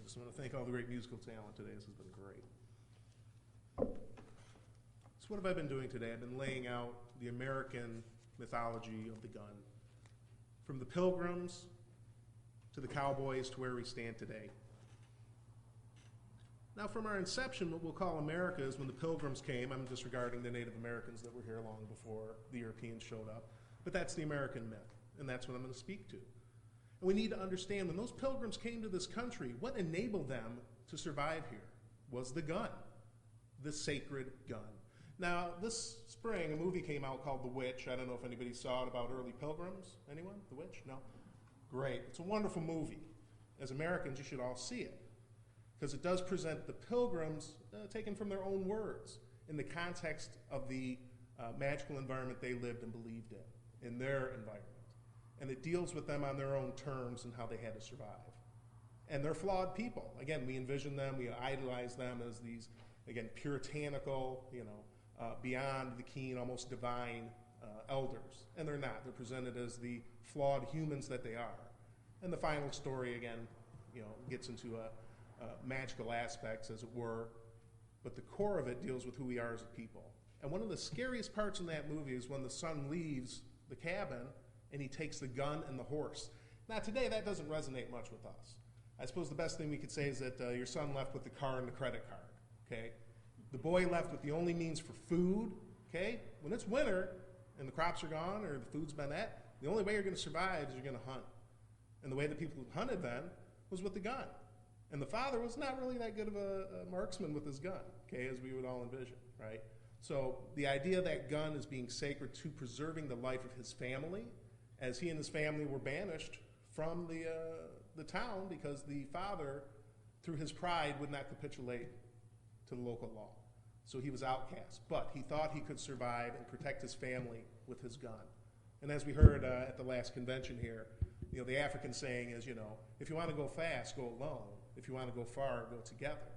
just want to thank all the great musical talent today. This has been great. So what have I been doing today? I've been laying out the American mythology of the gun. From the Pilgrims to the cowboys to where we stand today. Now from our inception, what we'll call America is when the Pilgrims came. I'm disregarding the Native Americans that were here long before the Europeans showed up. But that's the American myth, and that's what I'm going to speak to. And we need to understand when those Pilgrims came to this country, what enabled them to survive here was the gun, the sacred gun. Now, this spring, a movie came out called The Witch. I don't know if anybody saw it about early pilgrims. Anyone? The Witch? No? Great. It's a wonderful movie. As Americans, you should all see it, because it does present the Pilgrims taken from their own words in the context of the magical environment they lived and believed in their environment. And it deals with them on their own terms and how they had to survive. And they're flawed people. Again, we envision them, we idolize them as these, again, puritanical, beyond the keen, almost divine elders. And they're not. They're presented as the flawed humans that they are. And the final story, again, gets into magical aspects, as it were. But the core of it deals with who we are as a people. And one of the scariest parts in that movie is when the son leaves the cabin and he takes the gun and the horse. Now today that doesn't resonate much with us. I suppose the best thing we could say is that your son left with the car and the credit card, okay? The boy left with the only means for food, okay? When it's winter and the crops are gone or the food's been at, the only way you're going to survive is you're going to hunt. And the way that people hunted then was with the gun. And the father was not really that good of a marksman with his gun, okay, as we would all envision, right? So the idea that gun is being sacred to preserving the life of his family, as he and his family were banished from the town because the father, through his pride, would not capitulate to the local law. So he was outcast. But he thought he could survive and protect his family with his gun. And as we heard at the last convention here, the African saying is, if you want to go fast, go alone. If you want to go far, go together.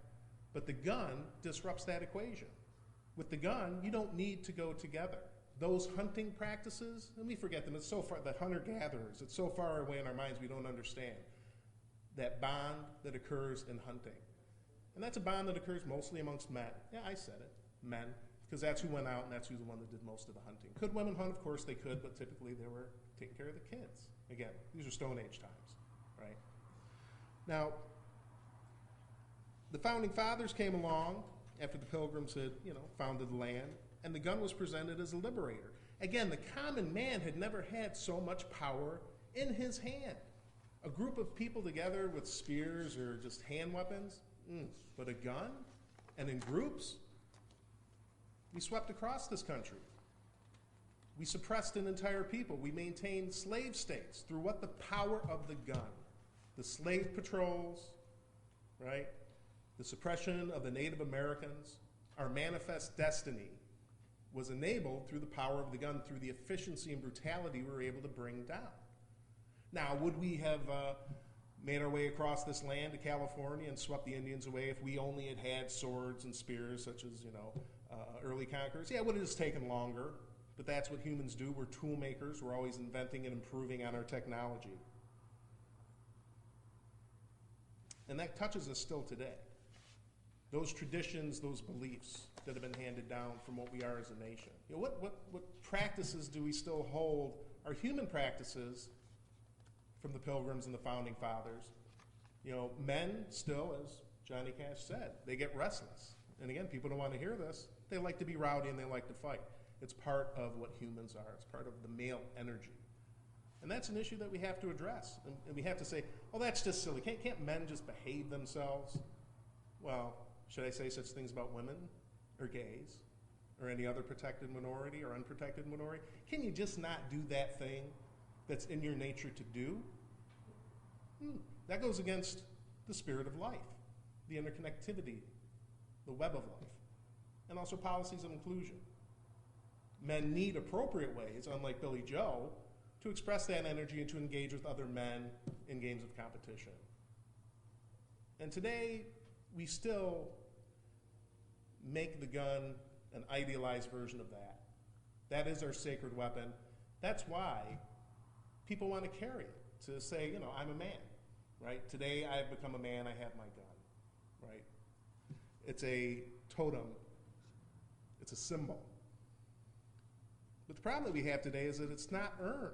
But the gun disrupts that equation. With the gun, you don't need to go together. Those hunting practices, and we forget them, it's so far, the hunter-gatherers, it's so far away in our minds we don't understand that bond that occurs in hunting. And that's a bond that occurs mostly amongst men. Yeah, I said it, men, because that's who went out and that's who's the one that did most of the hunting. Could women hunt? Of course they could, but typically they were taking care of the kids. Again, these are Stone Age times, right? Now, the Founding Fathers came along after the Pilgrims had, founded the land, and the gun was presented as a liberator. Again, the common man had never had so much power in his hand. A group of people together with spears or just hand weapons, but a gun, and in groups, we swept across this country. We suppressed an entire people. We maintained slave states through what? The power of the gun. The slave patrols, right? The suppression of the Native Americans, our manifest destiny was enabled through the power of the gun, through the efficiency and brutality we were able to bring down. Now, would we have made our way across this land to California and swept the Indians away if we only had had swords and spears, such as, early conquerors? Yeah, it would have just taken longer, but that's what humans do. We're tool makers. We're always inventing and improving on our technology. And that touches us still today. Those traditions, those beliefs that have been handed down from what we are as a nation. What practices do we still hold are human practices from the Pilgrims and the Founding Fathers. Men still, as Johnny Cash said, they get restless. And again, people don't want to hear this. They like to be rowdy and they like to fight. It's part of what humans are. It's part of the male energy. And that's an issue that we have to address. And we have to say, that's just silly. Can't men just behave themselves? Well, should I say such things about women or gays or any other protected minority or unprotected minority? Can you just not do that thing that's in your nature to do? That goes against the spirit of life, the interconnectivity, the web of life, and also policies of inclusion. Men need appropriate ways, unlike Billy Joe, to express that energy and to engage with other men in games of competition. And today, we still make the gun an idealized version of that. That is our sacred weapon. That's why people want to carry it, to say, I'm a man. right? Today I've become a man, I have my gun, right? It's a totem, it's a symbol. But the problem that we have today is that it's not earned,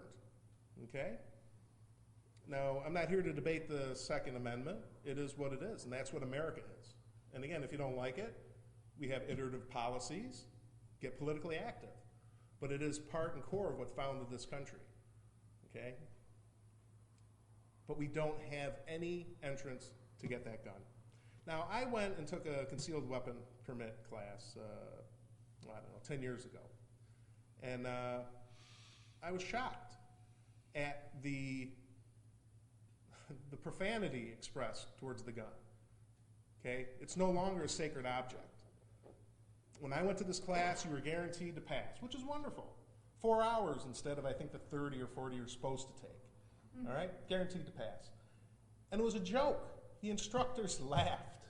okay? Now, I'm not here to debate the Second Amendment. It is what it is, and that's what America is. And again, if you don't like it, we have iterative policies, get politically active. But it is part and core of what founded this country, okay? But we don't have any entrance to get that gun. Now, I went and took a concealed weapon permit class, I don't know, 10 years ago. And I was shocked at the profanity expressed towards the gun, okay? It's no longer a sacred object. When I went to this class, you were guaranteed to pass, which is wonderful. 4 hours instead of, I think, the 30 or 40 you're supposed to take, all right? Guaranteed to pass. And it was a joke. The instructors laughed,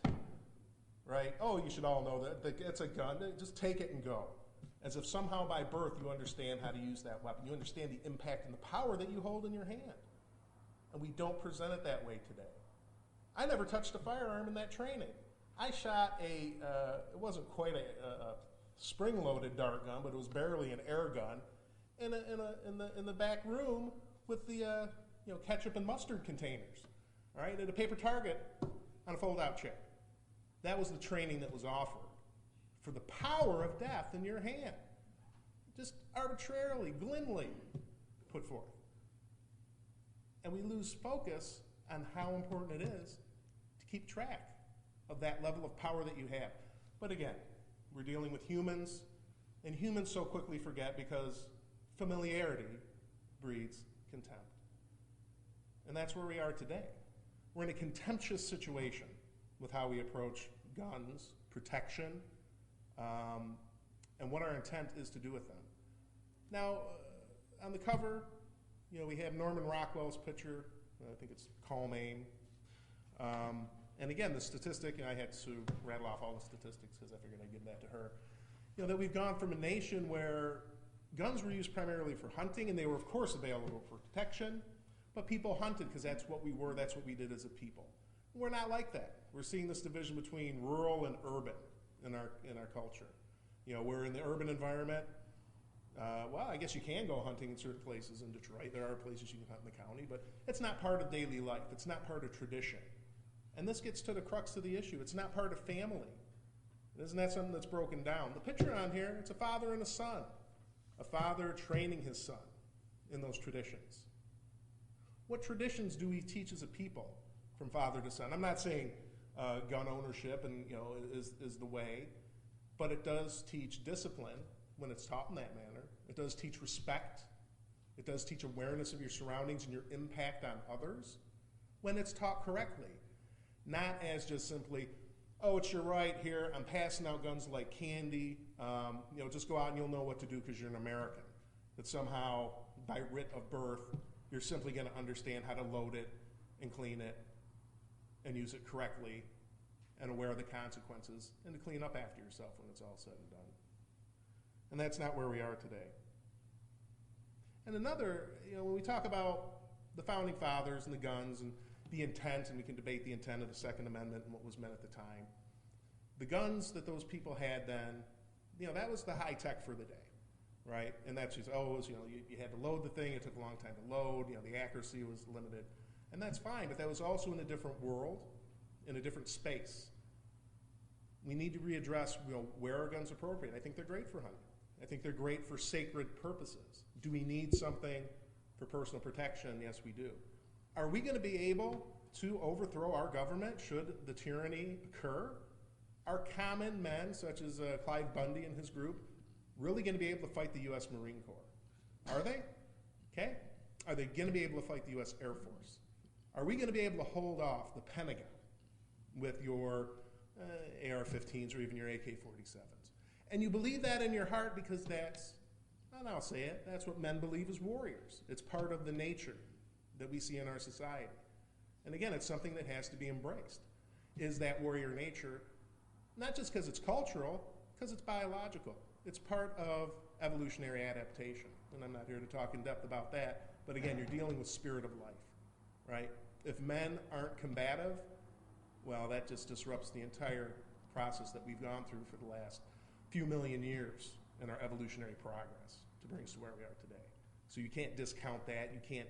right? Oh, you should all know that it's a gun. Just take it and go. As if somehow by birth you understand how to use that weapon. You understand the impact and the power that you hold in your hand. And we don't present it that way today. I never touched a firearm in that training. I shot it wasn't quite a spring-loaded dart gun, but it was barely an air gun, in the back room with the ketchup and mustard containers, all right, at a paper target on a fold-out chair. That was the training that was offered for the power of death in your hand, just arbitrarily, glibly put forth. And we lose focus on how important it is to keep track of that level of power that you have. But again, we're dealing with humans, and humans so quickly forget because familiarity breeds contempt. And that's where we are today. We're in a contemptuous situation with how we approach guns, protection, and what our intent is to do with them. Now, on the cover, we have Norman Rockwell's picture. I think it's Calm Aim. And again, the statistic, and I had to rattle off all the statistics because I figured I'd give that to her, that we've gone from a nation where guns were used primarily for hunting, and they were, of course, available for protection, but people hunted because that's what we were, that's what we did as a people. We're not like that. We're seeing this division between rural and urban in our culture. We're in the urban environment. Well, I guess you can go hunting in certain places in Detroit. There are places you can hunt in the county, but it's not part of daily life. It's not part of tradition. And this gets to the crux of the issue. It's not part of family. Isn't that something that's broken down? The picture on here, it's a father and a son. A father training his son in those traditions. What traditions do we teach as a people from father to son? I'm not saying gun ownership and is the way, but it does teach discipline when it's taught in that manner. It does teach respect. It does teach awareness of your surroundings and your impact on others when it's taught correctly. Not as just simply, oh, it's your right here, I'm passing out guns like candy, just go out and you'll know what to do because you're an American. That somehow, by writ of birth, you're simply going to understand how to load it and clean it and use it correctly and aware of the consequences and to clean up after yourself when it's all said and done. And that's not where we are today. And another, when we talk about the Founding Fathers and the guns and the intent, and we can debate the intent of the Second Amendment and what was meant at the time. The guns that those people had then, that was the high tech for the day, right? And that's just, you had to load the thing, it took a long time to load, the accuracy was limited. And that's fine, but that was also in a different world, in a different space. We need to readdress, where are guns appropriate? I think they're great for hunting. I think they're great for sacred purposes. Do we need something for personal protection? Yes, we do. Are we going to be able to overthrow our government should the tyranny occur? Are common men, such as Clive Bundy and his group, really going to be able to fight the U.S. Marine Corps? Are they? Okay. Are they going to be able to fight the U.S. Air Force? Are we going to be able to hold off the Pentagon with your AR-15s or even your AK-47s? And you believe that in your heart because that's, and I'll say it, that's what men believe as warriors. It's part of the nature that we see in our society. And again, it's something that has to be embraced, is that warrior nature, not just because it's cultural, because it's biological. It's part of evolutionary adaptation. And I'm not here to talk in depth about that, but again, you're dealing with spirit of life, right? If men aren't combative, well, that just disrupts the entire process that we've gone through for the last few million years in our evolutionary progress to bring us to where we are today. So you can't discount that. You can't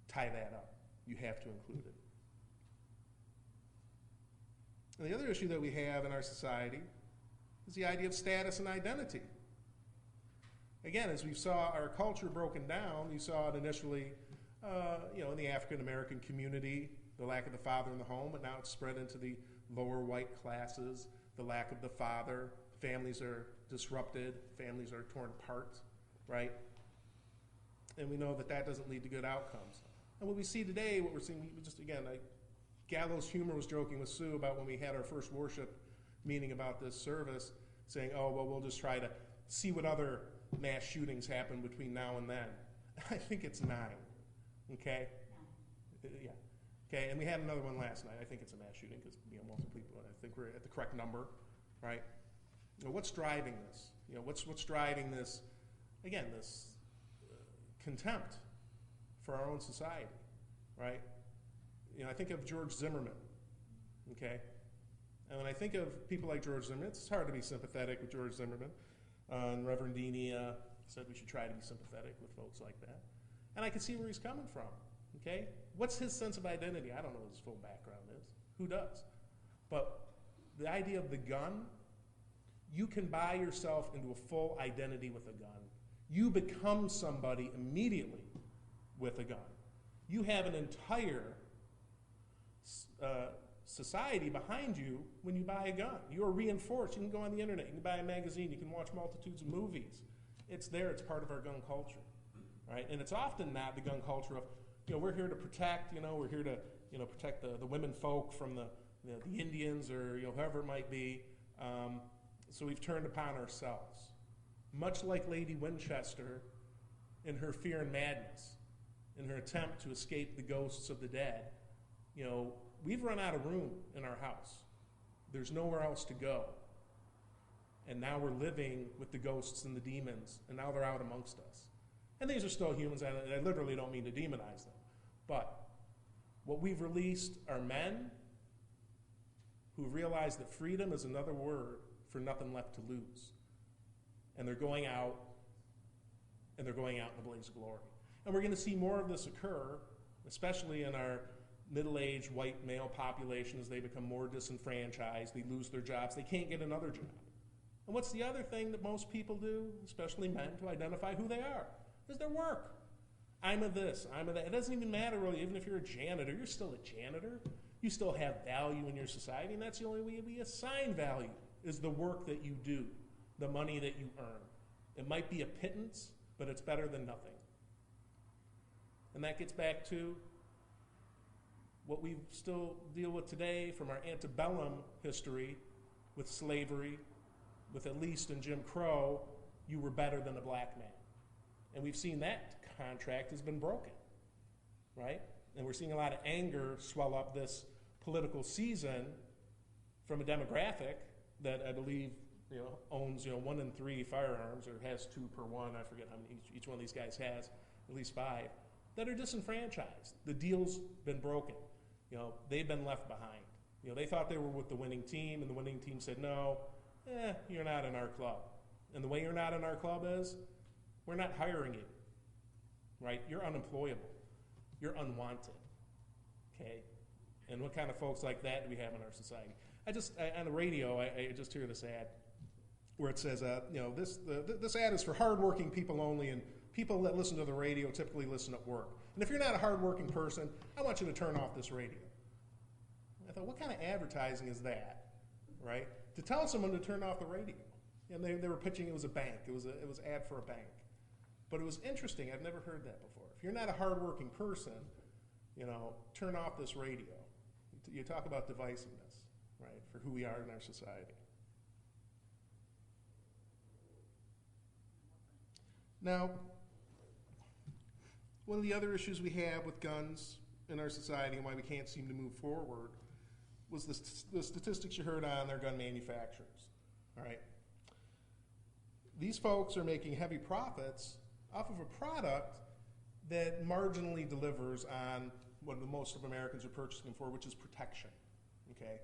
tie that up. You have to include it. And the other issue that we have in our society is the idea of status and identity. Again, as we saw our culture broken down, you saw it initially in the African American community, the lack of the father in the home, but now it's spread into the lower white classes, the lack of the father. Families are disrupted, families are torn apart, right? And we know that that doesn't lead to good outcomes. And what we see today, what we're seeing, Gallows Humor was joking with Sue about when we had our first worship meeting about this service, saying, oh, well, we'll just try to see what other mass shootings happen between now and then. I think it's 9, okay? Yeah. Okay, and we had another one last night. I think it's a mass shooting because multiple people, I think we're at the correct number, right? What's driving this? What's driving this, again, this contempt for our own society, right? I think of George Zimmerman, okay? And when I think of people like George Zimmerman, it's hard to be sympathetic with George Zimmerman. And Reverend Dini said we should try to be sympathetic with folks like that. And I can see where he's coming from, okay? What's his sense of identity? I don't know what his full background is. Who does? But the idea of the gun, you can buy yourself into a full identity with a gun. You become somebody immediately with a gun. You have an entire society behind you when you buy a gun. You are reinforced. You can go on the internet. You can buy a magazine. You can watch multitudes of movies. It's there. It's part of our gun culture, right? And it's often not the gun culture of, we're here to protect. We're here to, protect the women folk from the Indians or whoever it might be. So we've turned upon ourselves, much like Lady Winchester in her fear and madness, in her attempt to escape the ghosts of the dead. We've run out of room in our house. There's nowhere else to go. And now we're living with the ghosts and the demons, and now they're out amongst us. And these are still humans, and I literally don't mean to demonize them. But what we've released are men who realize that freedom is another word for nothing left to lose. And they're going out, in the blaze of glory. And we're going to see more of this occur, especially in our middle-aged white male population as they become more disenfranchised, they lose their jobs, they can't get another job. And what's the other thing that most people do, especially men, to identify who they are? Is their work. I'm a this, I'm a that. It doesn't even matter really, even if you're a janitor, you're still a janitor. You still have value in your society, and that's the only way we assign value, is the work that you do, the money that you earn. It might be a pittance, but it's better than nothing. And that gets back to what we still deal with today from our antebellum history with slavery, with at least in Jim Crow, you were better than a black man. And we've seen that contract has been broken, right? And we're seeing a lot of anger swell up this political season from a demographic that I believe owns 1 in 3 firearms, or has 2 per 1. I forget how many each one of these guys has, at least 5, that are disenfranchised. The deal's been broken. They've been left behind. They thought they were with the winning team, and the winning team said, no, you're not in our club. And the way you're not in our club is, we're not hiring you, right? You're unemployable. You're unwanted, okay? And what kind of folks like that do we have in our society? On the radio, I just hear this ad where it says, this ad is for hardworking people only, and people that listen to the radio typically listen at work. And if you're not a hardworking person, I want you to turn off this radio. I thought, what kind of advertising is that, right? To tell someone to turn off the radio. And they were pitching it was a bank. It was ad for a bank. But it was interesting. I've never heard that before. If you're not a hardworking person, turn off this radio. You talk about divisiveness, right, for who we are in our society. Now, one of the other issues we have with guns in our society and why we can't seem to move forward was the statistics you heard on their gun manufacturers, all right? These folks are making heavy profits off of a product that marginally delivers on what most of Americans are purchasing them for, which is protection, okay?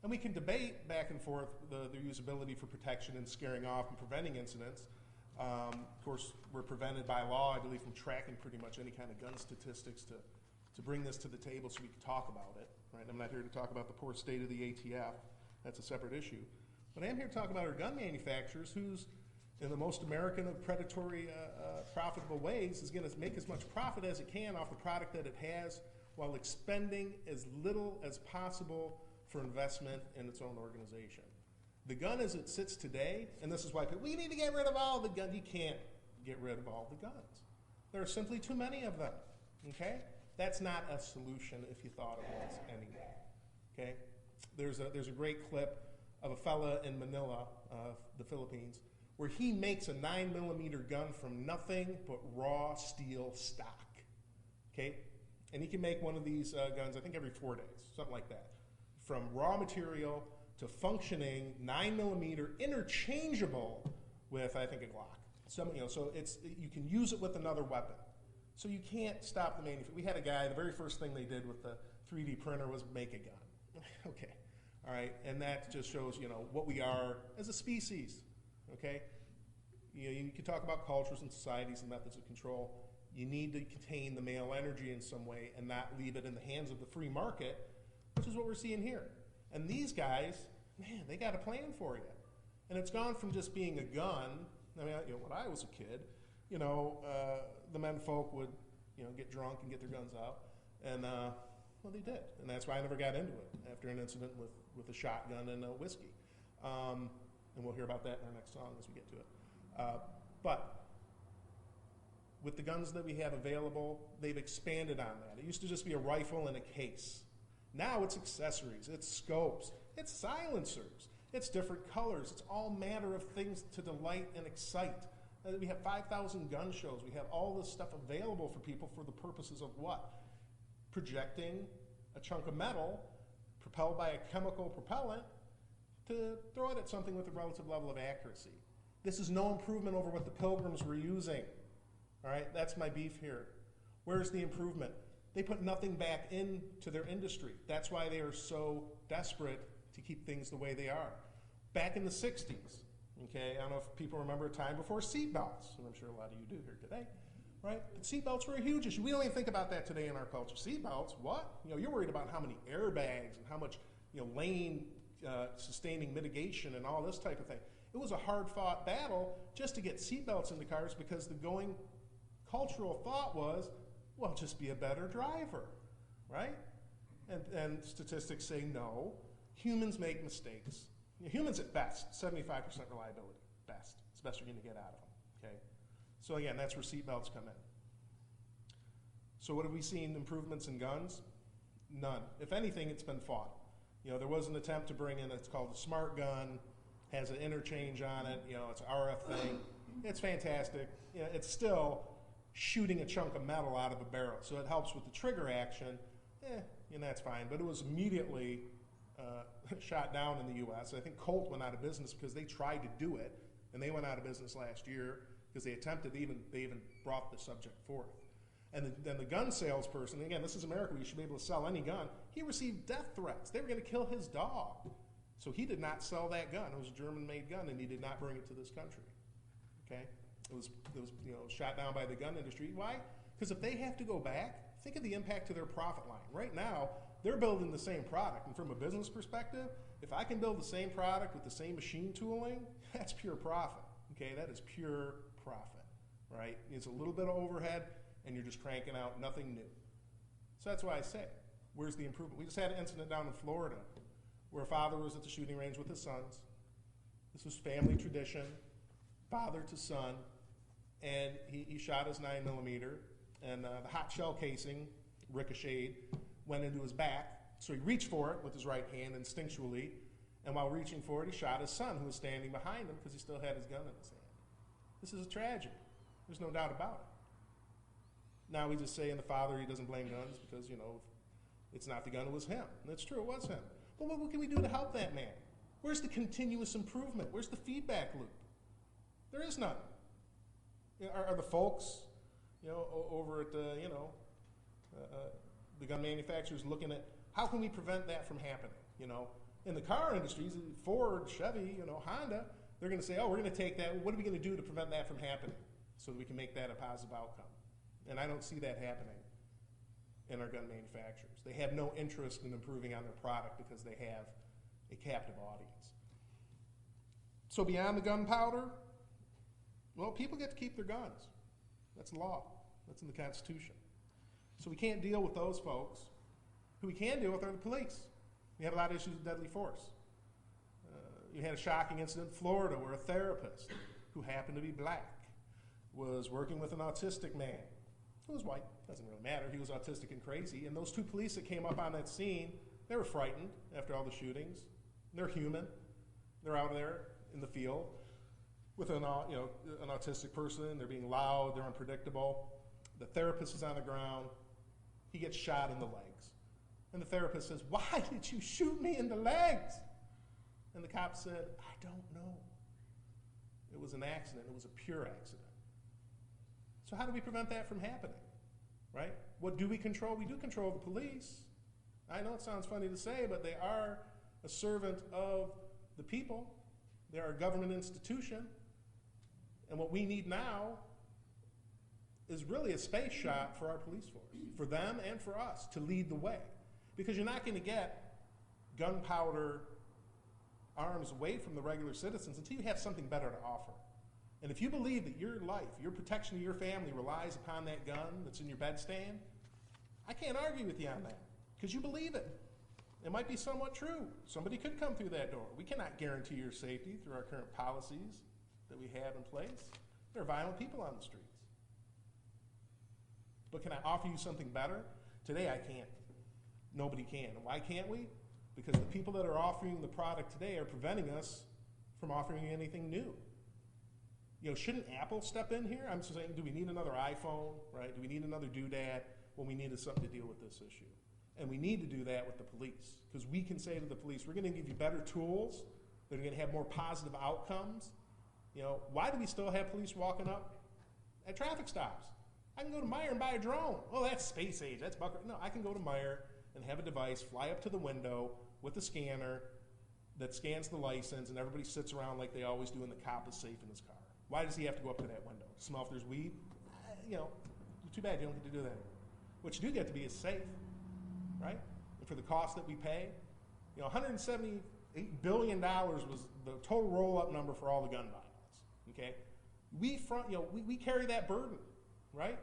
And we can debate back and forth the usability for protection and scaring off and preventing incidents. Of course, we're prevented by law, I believe, from tracking pretty much any kind of gun statistics to bring this to the table so we can talk about it, right? I'm not here to talk about the poor state of the ATF. That's a separate issue. But I am here to talk about our gun manufacturers, who's, in the most American of predatory, profitable ways, is going to make as much profit as it can off the product that it has while expending as little as possible for investment in its own organization. The gun as it sits today, and this is why people, we need to get rid of all the guns. You can't get rid of all the guns. There are simply too many of them, okay? That's not a solution if you thought it was anyway, okay? There's a great clip of a fella in Manila, the Philippines, where he makes a 9mm gun from nothing but raw steel stock, okay? And he can make one of these guns, I think every 4 days, something like that. From raw material to functioning 9mm, interchangeable with, I think, a Glock. So you can use it with another weapon. So you can't stop the manufacturing. We had a guy, the very first thing they did with the 3D printer was make a gun. Okay, all right, and that just shows, what we are as a species, okay? You can talk about cultures and societies and methods of control. You need to contain the male energy in some way and not leave it in the hands of the free market, which is what we're seeing here. And these guys, man, they got a plan for you. And it's gone from just being a gun. I mean, when I was a kid, the men folk would, get drunk and get their guns out. And, well, they did. And that's why I never got into it after an incident with a shotgun and whiskey. And we'll hear about that in our next song as we get to it. But with the guns that we have available, they've expanded on that. It used to just be a rifle and a case. Now it's accessories, it's scopes, it's silencers, it's different colors. It's all matter of things to delight and excite. We have 5,000 gun shows. We have all this stuff available for people for the purposes of what? Projecting a chunk of metal propelled by a chemical propellant to throw it at something with a relative level of accuracy. This is no improvement over what the Pilgrims were using. All right, that's my beef here. Where's the improvement? They put nothing back into their industry. That's why they are so desperate to keep things the way they are. Back in the 60s, okay, I don't know if people remember a time before seatbelts, and I'm sure a lot of you do here today, right? But seatbelts were a huge issue. We don't even think about that today in our culture. Seatbelts, what? You're worried about how many airbags and how much, lane sustaining mitigation and all this type of thing. It was a hard-fought battle just to get seatbelts into cars because the going cultural thought was, well, just be a better driver, right? And statistics say no. Humans make mistakes. Humans at best, 75% reliability, best. It's the best you're going to get out of them, okay? So again, that's where seatbelts come in. So what have we seen improvements in guns? None. If anything, it's been fought. There was an attempt to bring in, it's called a smart gun, has an interchange on it, it's an RF thing. It's fantastic. It's still shooting a chunk of metal out of a barrel, so it helps with the trigger action. That's fine, but it was immediately shot down in the U.S. I think Colt went out of business because they tried to do it, and they went out of business last year because they attempted, they even brought the subject forth. And then the gun salesperson, again, this is America, you should be able to sell any gun. He received death threats. They were going to kill his dog. So he did not sell that gun. It was a German-made gun, and he did not bring it to this country. Okay? It was shot down by the gun industry. Why? Because if they have to go back, think of the impact to their profit line. Right now, they're building the same product. And from a business perspective, if I can build the same product with the same machine tooling, that's pure profit. Okay? That is pure profit, right? It's a little bit of overhead, and you're just cranking out nothing new. So that's why I say, where's the improvement? We just had an incident down in Florida where a father was at the shooting range with his sons. This was family tradition, father to son, and he shot his 9mm, and the hot shell casing ricocheted, went into his back, so he reached for it with his right hand instinctually, and while reaching for it, he shot his son, who was standing behind him because he still had his gun in his hand. This is a tragedy. There's no doubt about it. Now we just say in the father he doesn't blame guns because, it's not the gun, it was him. And that's true, it was him. But what can we do to help that man? Where's the continuous improvement? Where's the feedback loop? There is none. Are the folks, over at, the gun manufacturers looking at how can we prevent that from happening, you know? In the car industries, Ford, Chevy, you know, Honda, they're going to say, oh, we're going to take that. What are we going to do to prevent that from happening so that we can make that a positive outcome? And I don't see that happening in our gun manufacturers. They have no interest in improving on their product because they have a captive audience. So beyond the gunpowder, well, people get to keep their guns. That's law. That's in the Constitution. So we can't deal with those folks. Who we can deal with are the police. We have a lot of issues with deadly force. You had a shocking incident in Florida where a therapist who happened to be black was working with an autistic man who was white. Doesn't really matter. He was autistic and crazy. And those two police that came up on that scene, they were frightened after all the shootings. They're human. They're out there in the field with an autistic person. They're being loud. They're unpredictable. The therapist is on the ground. He gets shot in the legs. And the therapist says, "Why did you shoot me in the legs?" And the cop said, "I don't know. It was an accident. It was a pure accident." So how do we prevent that from happening, right? What do we control? We do control the police. I know it sounds funny to say, but they are a servant of the people. They are a government institution. And what we need now is really a space shot for our police force, for them and for us to lead the way. Because you're not going to get gunpowder arms away from the regular citizens until you have something better to offer. And if you believe that your life, your protection of your family relies upon that gun that's in your bedstand, I can't argue with you on that, because you believe it. It might be somewhat true. Somebody could come through that door. We cannot guarantee your safety through our current policies that we have in place. There are violent people on the streets. But can I offer you something better? Today I can't. Nobody can. And why can't we? Because the people that are offering the product today are preventing us from offering anything new. You know, shouldn't Apple step in here? I'm just saying, do we need another iPhone, right? Do we need another doodad? Well, we needed something to deal with this issue. And we need to do that with the police, because we can say to the police, we're going to give you better tools that are going to have more positive outcomes. You know, why do we still have police walking up at traffic stops? I can go to Meijer and buy a drone. Oh, that's space age. That's bucket. No, I can go to Meijer and have a device fly up to the window with a scanner that scans the license, and everybody sits around like they always do, and the cop is safe in his car. Why does he have to go up to that window? Smell if there's weed? You know, too bad you don't get to do that. What you do get to be is safe, right? And for the cost that we pay, you know, $178 billion was the total roll-up number for all the gun violence, okay? We carry that burden, right?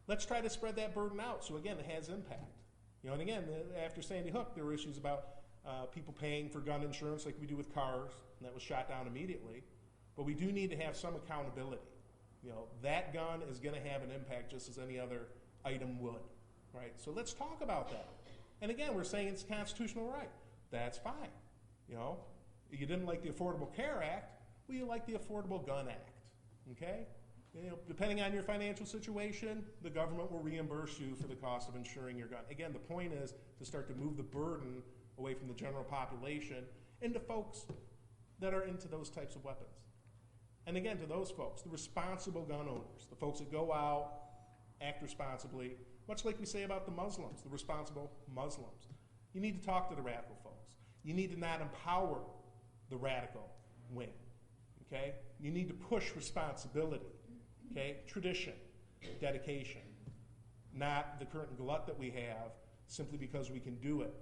Let's try to spread that burden out so, again, it has impact. You know, and again, after Sandy Hook, there were issues about people paying for gun insurance like we do with cars, and that was shot down immediately. But we do need to have some accountability. You know, that gun is going to have an impact just as any other item would, right? So let's talk about that. And again, we're saying it's a constitutional right. That's fine. You know, you didn't like the Affordable Care Act, well, you like the Affordable Gun Act, okay? You know, depending on your financial situation, the government will reimburse you for the cost of insuring your gun. Again, the point is to start to move the burden away from the general population into folks that are into those types of weapons. And again, to those folks, the responsible gun owners, the folks that go out, act responsibly, much like we say about the Muslims, the responsible Muslims. You need to talk to the radical folks. You need to not empower the radical wing, okay? You need to push responsibility, okay? Tradition, dedication, not the current glut that we have simply because we can do it,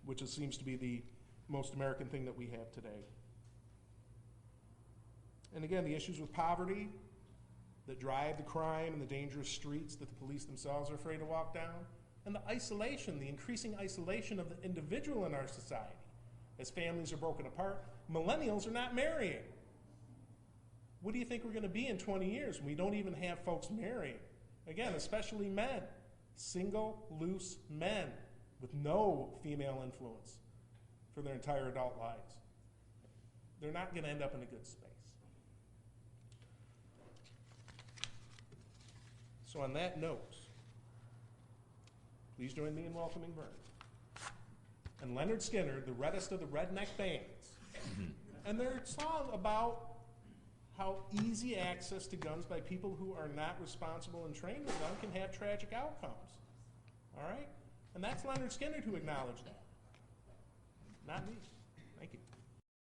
which seems to be the most American thing that we have today. And again, the issues with poverty that drive the crime and the dangerous streets that the police themselves are afraid to walk down, and the isolation, the increasing isolation of the individual in our society. As families are broken apart, millennials are not marrying. What do you think we're going to be in 20 years when we don't even have folks marrying? Again, especially men, single, loose men with no female influence for their entire adult lives. They're not going to end up in a good space. So on that note, please join me in welcoming Vern and Leonard Skinner, the reddest of the redneck bands, and their song about how easy access to guns by people who are not responsible and trained with them can have tragic outcomes. All right? And that's Leonard Skinner who acknowledged that, not me. Thank you.